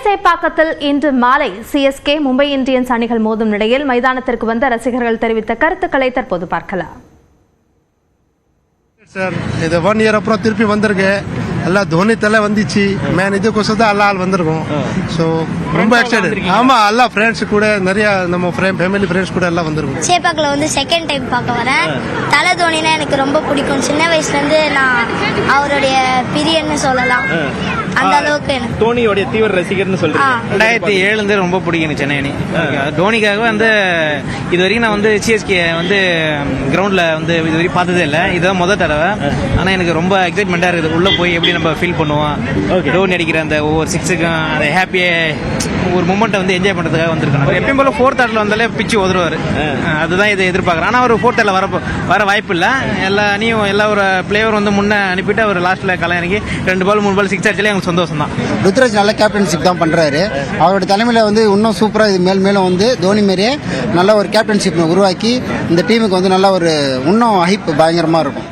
சேப்பாக்கத்தில் இன்று மாலை CSK Mumbai Indians அணிகள் மோதும் நிலையில் மைதானத்திற்கு வந்த ரசிகர்கள் தெரிவித்த கருத்துக்களை தற்போது பார்க்கலாம். சார் இது 1 இயர் அப்புறம் திருப்பி வந்திருக்கு. எல்லாம் தோனி தலை வந்துச்சு. மேன் இதுக்கோசம் தான் எல்லா ஆள் வந்திருக்கும். ஸோ ரொம்ப எக்ஸைட்டட். ஆமா, எல்லா ஃப்ரெண்ட்ஸ் கூட நிறைய நம்ம ஃபேமிலி ஃப்ரெண்ட்ஸ் கூட எல்லாம் வந்திருக்கும். சேப்பாக்கில் வந்து செகண்ட் டைம் பார்க்க வரேன். தலை தோனினா எனக்கு ரொம்ப பிடிக்கும். சின்ன வயசுலேருந்து நான் அவருடைய பிரியன்னு சொல்லலாம். அந்த அளவுக்கு தோனியோட தீவிர ரசிகர்னு சொல்றேன். 2007 ரொம்ப பிடிக்கும் சென்னை அணி. தோனிக்காக வந்து இது வரைக்கும் நான் வந்து சிஎஸ்கே வந்து கிரவுண்ட்ல வந்து இது வரைக்கும் பார்த்ததே இல்லை. இதுதான் முதல் தடவை. ஆனா எனக்கு ரொம்ப எக்ஸைட்மெண்டா இருக்குது. உள்ள போய் எப்படி நம்ம ஃபீல் பண்ணுவோம், தோனி அடிக்கிற அந்த ஒவ்வொரு சிக்ஸுக்கும் அந்த ஹாப்பியே ஒரு மூமெண்ட்டை வந்து என்ஜாய் பண்றதுக்காக வந்திருக்கேன். எப்பயும் போல 4th ஆர்டர்ல வந்தாலே பிச்சு உதருவாரு. அதுதான் இதை எதிர்பார்க்கறேன். ஆனா ஒரு 4th ஆர்டர்ல வர வாய்ப்பு இல்லை. எல்லா அணியும் எல்லா ஒரு பிளேயர் வந்து முன்ன அனுப்பிட்டு அவர் லாஸ்ட்ல கலைஞருக்கு 2 பால் 3 பால் 6 அடிச்சாலே அவங்க சந்தோஷம் தான். ருத்ராஜ் நல்ல கேப்டன்ஷிப் தான் பண்றாரு. அவரோட தலைமையில வந்து இன்னும் சூப்பரா இது மேலும் வந்து தோனி மாரியே நல்ல ஒரு கேப்டன்ஷிப் உருவாக்கி இந்த டீமுக்கு வந்து நல்ல ஒரு இன்னும் ஹைப் பயங்கரமா இருக்கும்.